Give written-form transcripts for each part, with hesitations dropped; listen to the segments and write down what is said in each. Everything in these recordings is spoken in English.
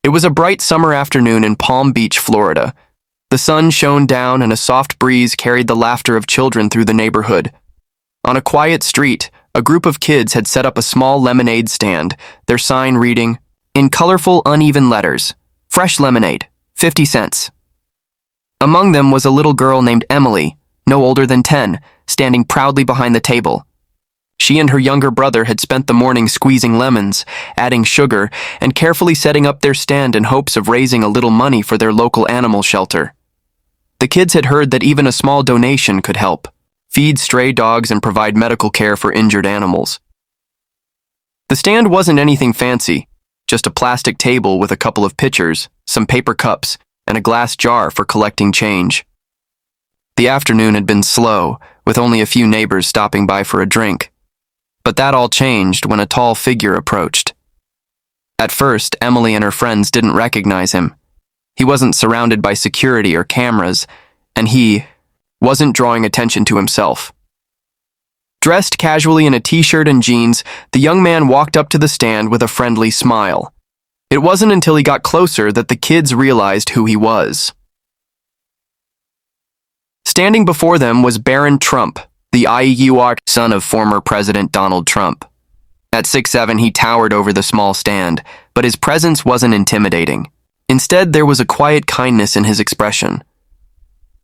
It was a bright summer afternoon in Palm Beach, Florida. The sun shone down and a soft breeze carried the laughter of children through the neighborhood. On a quiet street, a group of kids had set up a small lemonade stand, their sign reading, in colorful, uneven letters, "Fresh lemonade, 50 cents." Among them was a little girl named Emily, no older than 10, standing proudly behind the table. She and her younger brother had spent the morning squeezing lemons, adding sugar, and carefully setting up their stand in hopes of raising a little money for their local animal shelter. The kids had heard that even a small donation could help, feed stray dogs and provide medical care for injured animals. The stand wasn't anything fancy, just a plastic table with a couple of pitchers, some paper cups, and a glass jar for collecting change. The afternoon had been slow, with only a few neighbors stopping by for a drink. But that all changed when a tall figure approached. At first, Emily and her friends didn't recognize him. He wasn't surrounded by security or cameras, and he wasn't drawing attention to himself. Dressed casually in a t-shirt and jeans, the young man walked up to the stand with a friendly smile. It wasn't until he got closer that the kids realized who he was. Standing before them was Barron Trump, the IUR son of former President Donald Trump. At 6'7", he towered over the small stand, but his presence wasn't intimidating. Instead, there was a quiet kindness in his expression.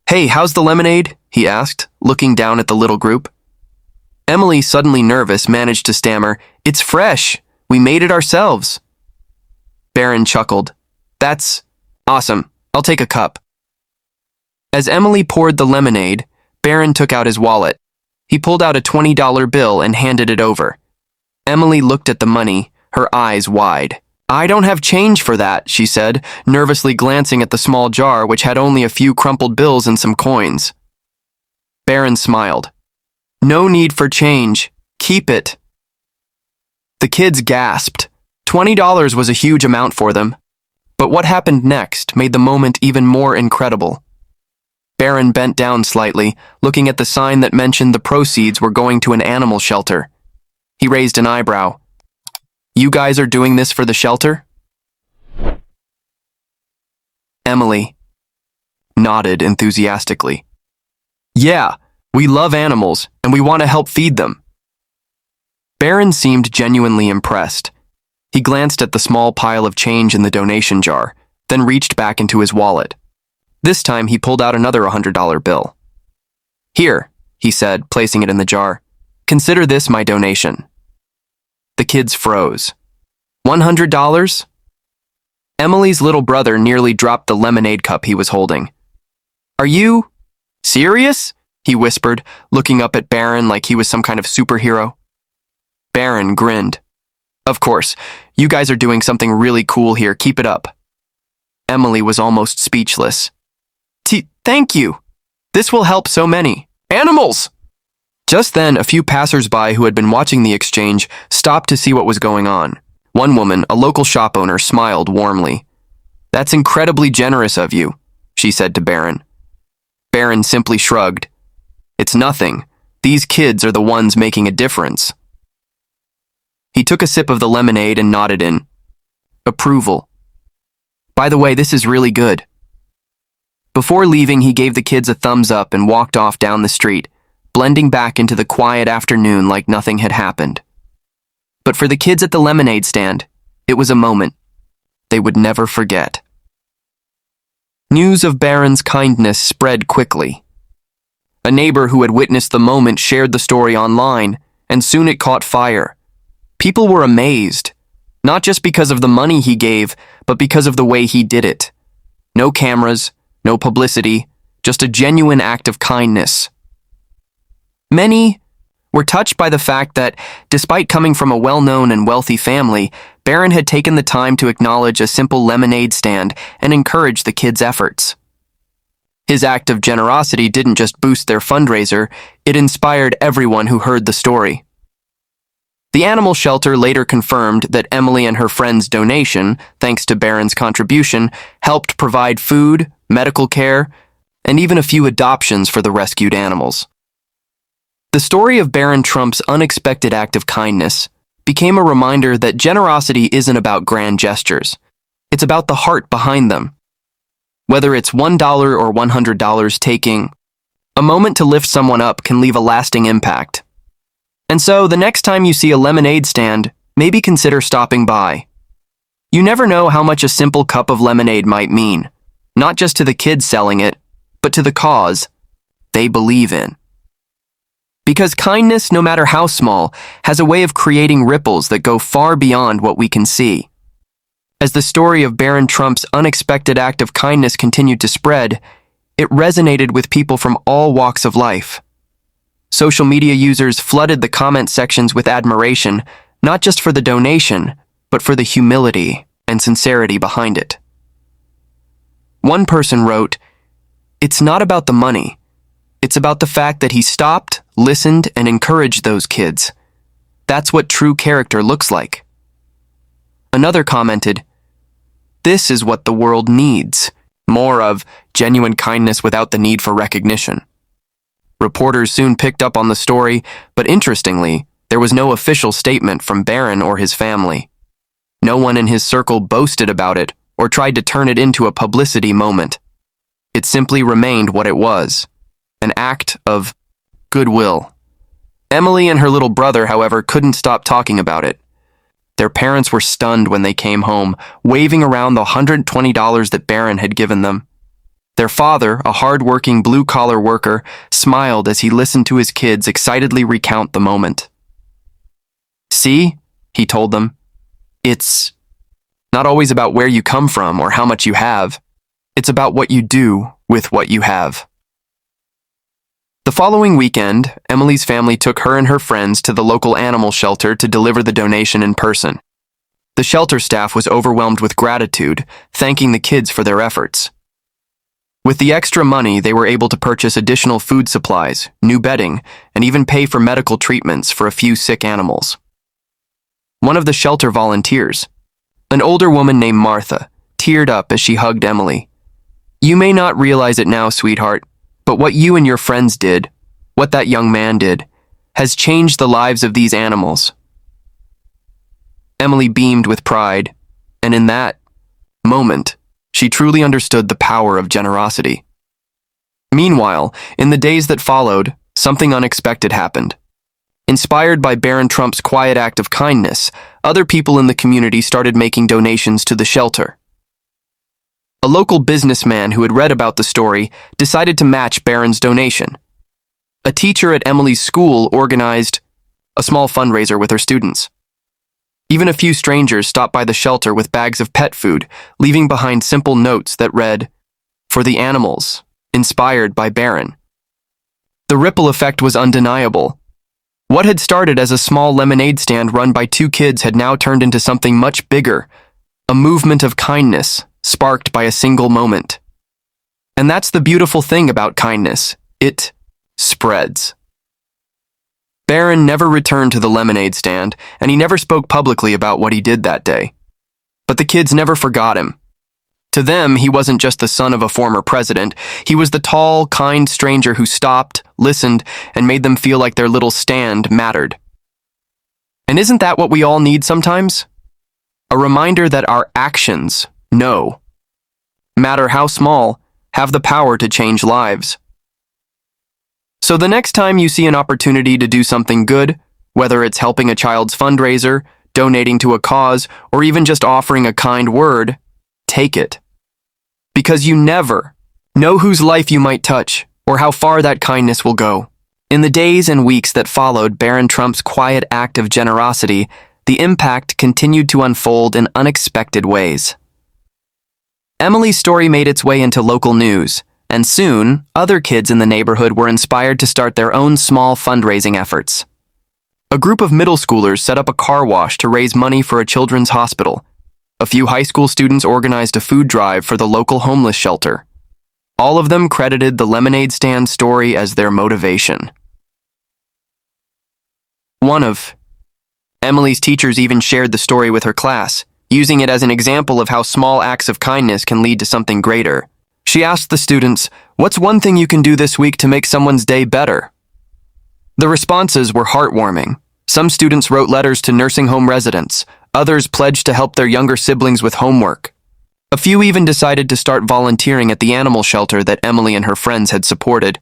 "Hey, how's the lemonade?" he asked, looking down at the little group. Emily, suddenly nervous, managed to stammer, "It's fresh. We made it ourselves." Barron chuckled. "That's awesome. I'll take a cup." As Emily poured the lemonade, Barron took out his wallet. He pulled out a $20 bill and handed it over. Emily looked at the money, her eyes wide. "I don't have change for that," she said, nervously glancing at the small jar which had only a few crumpled bills and some coins. Barron smiled. "No need for change. Keep it." The kids gasped. $20 was a huge amount for them. But what happened next made the moment even more incredible. Barron bent down slightly, looking at the sign that mentioned the proceeds were going to an animal shelter. He raised an eyebrow. "You guys are doing this for the shelter?" Emily nodded enthusiastically. "Yeah, we love animals, and we want to help feed them." Barron seemed genuinely impressed. He glanced at the small pile of change in the donation jar, then reached back into his wallet. This time, he pulled out another $100 bill. "Here," he said, placing it in the jar. "Consider this my donation." The kids froze. $100? Emily's little brother nearly dropped the lemonade cup he was holding. "Are you serious?" he whispered, looking up at Barron like he was some kind of superhero. Barron grinned. "Of course, you guys are doing something really cool here. Keep it up." Emily was almost speechless. "Thank you. This will help so many animals." Just then, a few passers-by who had been watching the exchange stopped to see what was going on. One woman, a local shop owner, smiled warmly. "That's incredibly generous of you," she said to Barron. Barron simply shrugged. "It's nothing. These kids are the ones making a difference." He took a sip of the lemonade and nodded in approval. "By the way, this is really good." Before leaving, he gave the kids a thumbs up and walked off down the street, blending back into the quiet afternoon like nothing had happened. But for the kids at the lemonade stand, it was a moment they would never forget. News of Barron's kindness spread quickly. A neighbor who had witnessed the moment shared the story online, and soon it caught fire. People were amazed, not just because of the money he gave, but because of the way he did it. No cameras, no publicity, just a genuine act of kindness. Many were touched by the fact that, despite coming from a well-known and wealthy family, Barron had taken the time to acknowledge a simple lemonade stand and encourage the kids' efforts. His act of generosity didn't just boost their fundraiser, it inspired everyone who heard the story. The animal shelter later confirmed that Emily and her friend's donation, thanks to Barron's contribution, helped provide food, medical care, and even a few adoptions for the rescued animals. The story of Barron Trump's unexpected act of kindness became a reminder that generosity isn't about grand gestures. It's about the heart behind them. Whether it's $1 or $100, taking a moment to lift someone up can leave a lasting impact. And so, the next time you see a lemonade stand, maybe consider stopping by. You never know how much a simple cup of lemonade might mean, not just to the kids selling it, but to the cause they believe in. Because kindness, no matter how small, has a way of creating ripples that go far beyond what we can see. As the story of Barron Trump's unexpected act of kindness continued to spread, it resonated with people from all walks of life. Social media users flooded the comment sections with admiration, not just for the donation, but for the humility and sincerity behind it. One person wrote, "It's not about the money. It's about the fact that he stopped, listened, and encouraged those kids. That's what true character looks like." Another commented, "This is what the world needs. More of genuine kindness without the need for recognition." Reporters soon picked up on the story, but interestingly, there was no official statement from Barron or his family. No one in his circle boasted about it or tried to turn it into a publicity moment. It simply remained what it was, an act of goodwill. Emily and her little brother, however, couldn't stop talking about it. Their parents were stunned when they came home, waving around the $120 that Barron had given them. Their father, a hard-working blue-collar worker, smiled as he listened to his kids excitedly recount the moment. "See," he told them, "it's not always about where you come from or how much you have. It's about what you do with what you have." The following weekend, Emily's family took her and her friends to the local animal shelter to deliver the donation in person. The shelter staff was overwhelmed with gratitude, thanking the kids for their efforts. With the extra money, they were able to purchase additional food supplies, new bedding, and even pay for medical treatments for a few sick animals. One of the shelter volunteers, an older woman named Martha, teared up as she hugged Emily. "You may not realize it now, sweetheart, but what you and your friends did, what that young man did, has changed the lives of these animals." Emily beamed with pride, and in that moment, she truly understood the power of generosity. Meanwhile, in the days that followed, something unexpected happened. Inspired by Barron Trump's quiet act of kindness, other people in the community started making donations to the shelter. A local businessman who had read about the story decided to match Barron's donation. A teacher at Emily's school organized a small fundraiser with her students. Even a few strangers stopped by the shelter with bags of pet food, leaving behind simple notes that read, "For the animals, inspired by Barron." The ripple effect was undeniable. What had started as a small lemonade stand run by two kids had now turned into something much bigger, a movement of kindness sparked by a single moment. And that's the beautiful thing about kindness. It spreads. Barron never returned to the lemonade stand, and he never spoke publicly about what he did that day. But the kids never forgot him. To them, he wasn't just the son of a former president. He was the tall, kind stranger who stopped, listened, and made them feel like their little stand mattered. And isn't that what we all need sometimes? A reminder that our actions, no matter how small, have the power to change lives. So the next time you see an opportunity to do something good, whether it's helping a child's fundraiser, donating to a cause, or even just offering a kind word, take it. Because you never know whose life you might touch or how far that kindness will go. In the days and weeks that followed Barron Trump's quiet act of generosity, the impact continued to unfold in unexpected ways. Emily's story made its way into local news, and soon, other kids in the neighborhood were inspired to start their own small fundraising efforts. A group of middle schoolers set up a car wash to raise money for a children's hospital. A few high school students organized a food drive for the local homeless shelter. All of them credited the lemonade stand story as their motivation. One of Emily's teachers even shared the story with her class, using it as an example of how small acts of kindness can lead to something greater. She asked the students, "What's one thing you can do this week to make someone's day better?" The responses were heartwarming. Some students wrote letters to nursing home residents. Others pledged to help their younger siblings with homework. A few even decided to start volunteering at the animal shelter that Emily and her friends had supported.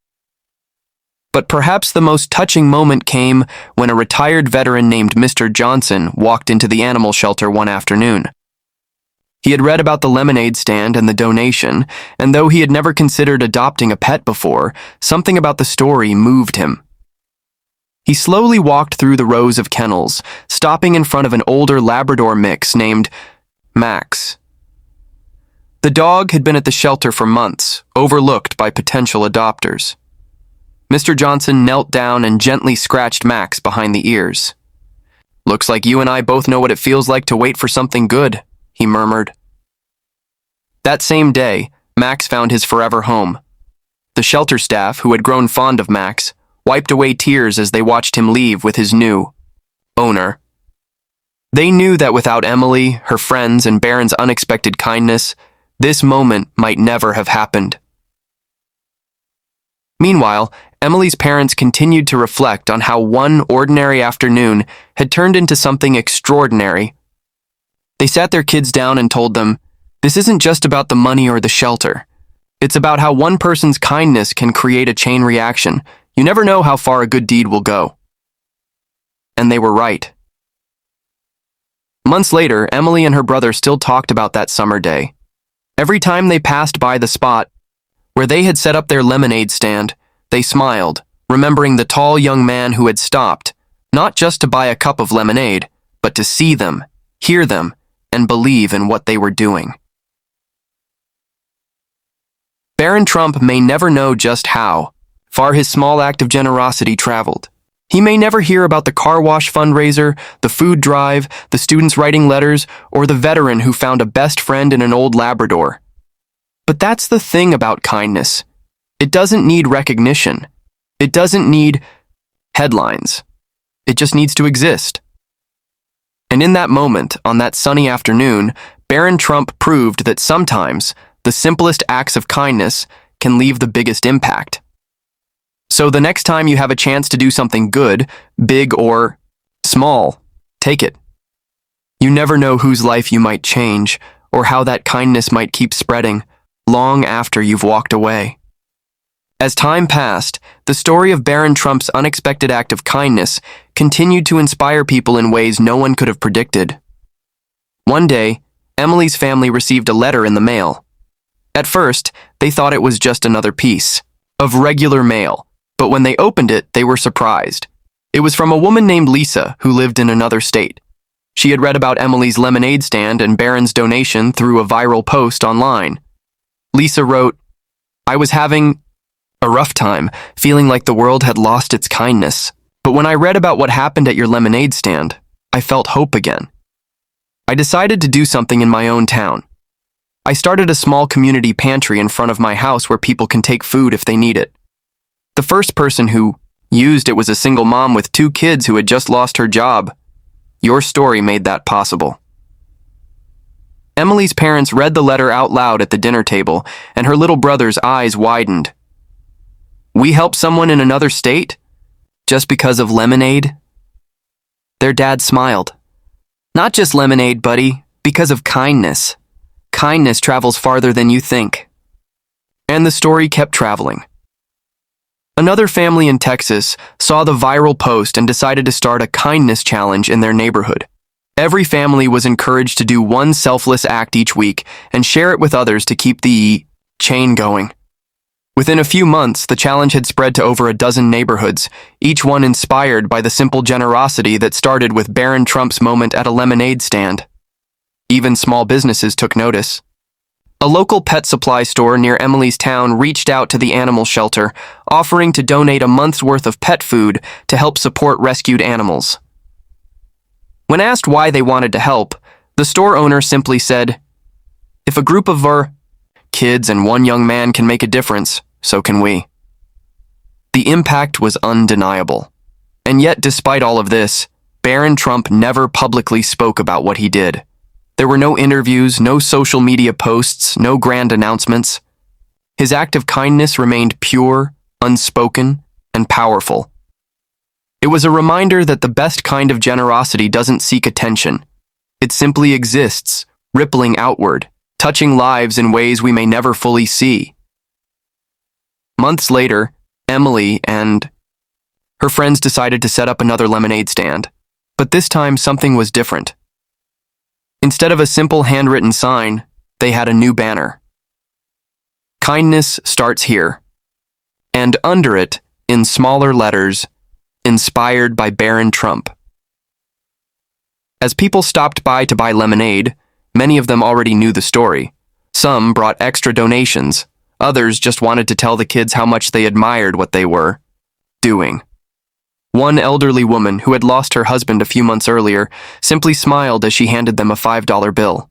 But perhaps the most touching moment came when a retired veteran named Mr. Johnson walked into the animal shelter one afternoon. He had read about the lemonade stand and the donation, and though he had never considered adopting a pet before, something about the story moved him. He slowly walked through the rows of kennels, stopping in front of an older Labrador mix named Max. The dog had been at the shelter for months, overlooked by potential adopters. Mr. Johnson knelt down and gently scratched Max behind the ears. "Looks like you and I both know what it feels like to wait for something good," he murmured. That same day, Max found his forever home. The shelter staff, who had grown fond of Max, wiped away tears as they watched him leave with his new owner. They knew that without Emily, her friends, and Barron's unexpected kindness, this moment might never have happened. Meanwhile, Emily's parents continued to reflect on how one ordinary afternoon had turned into something extraordinary. They sat their kids down and told them, "This isn't just about the money or the shelter. It's about how one person's kindness can create a chain reaction. You never know how far a good deed will go." And they were right. Months later, Emily and her brother still talked about that summer day. Every time they passed by the spot where they had set up their lemonade stand, they smiled, remembering the tall young man who had stopped, not just to buy a cup of lemonade, but to see them, hear them, and believe in what they were doing. Barron Trump may never know just how far his small act of generosity traveled. He may never hear about the car wash fundraiser, the food drive, the students writing letters, or the veteran who found a best friend in an old Labrador. But that's the thing about kindness. It doesn't need recognition. It doesn't need headlines. It just needs to exist. And in that moment, on that sunny afternoon, Barron Trump proved that sometimes the simplest acts of kindness can leave the biggest impact. So the next time you have a chance to do something good, big or small, take it. You never know whose life you might change or how that kindness might keep spreading long after you've walked away. As time passed, the story of Barron Trump's unexpected act of kindness continued to inspire people in ways no one could have predicted. One day, Emily's family received a letter in the mail. At first, they thought it was just another piece of regular mail. But when they opened it, they were surprised. It was from a woman named Lisa who lived in another state. She had read about Emily's lemonade stand and Barron's donation through a viral post online. Lisa wrote, "I was having a rough time, feeling like the world had lost its kindness. But when I read about what happened at your lemonade stand, I felt hope again. I decided to do something in my own town. I started a small community pantry in front of my house where people can take food if they need it. The first person who used it was a single mom with 2 kids who had just lost her job. Your story made that possible." Emily's parents read the letter out loud at the dinner table, and her little brother's eyes widened. "We helped someone in another state? Just because of lemonade?" Their dad smiled. "Not just lemonade, buddy, because of kindness. Kindness travels farther than you think." And the story kept traveling. Another family in Texas saw the viral post and decided to start a kindness challenge in their neighborhood. Every family was encouraged to do one selfless act each week and share it with others to keep the chain going. Within a few months, the challenge had spread to over a dozen neighborhoods, each one inspired by the simple generosity that started with Barron Trump's moment at a lemonade stand. Even small businesses took notice. A local pet supply store near Emily's town reached out to the animal shelter, offering to donate a month's worth of pet food to help support rescued animals. When asked why they wanted to help, the store owner simply said, "If a group of our kids and one young man can make a difference, so can we." The impact was undeniable. And yet, despite all of this, Barron Trump never publicly spoke about what he did. There were no interviews, no social media posts, no grand announcements. His act of kindness remained pure, unspoken, and powerful. It was a reminder that the best kind of generosity doesn't seek attention. It simply exists, rippling outward, touching lives in ways we may never fully see. Months later, Emily and her friends decided to set up another lemonade stand, but this time something was different. Instead of a simple handwritten sign, they had a new banner. Kindness starts here. And under it, in smaller letters, inspired by Barron Trump. As people stopped by to buy lemonade, many of them already knew the story. Some brought extra donations. Others just wanted to tell the kids how much they admired what they were doing. One elderly woman who had lost her husband a few months earlier simply smiled as she handed them a $5 bill.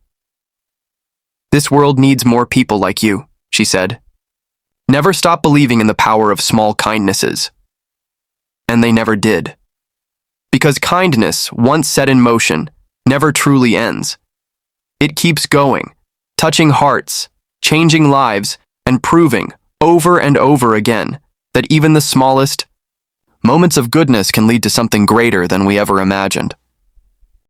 "This world needs more people like you," she said. "Never stop believing in the power of small kindnesses." And they never did. Because kindness, once set in motion, never truly ends. It keeps going, touching hearts, changing lives, and proving, over and over again, that even the smallest moments of goodness can lead to something greater than we ever imagined.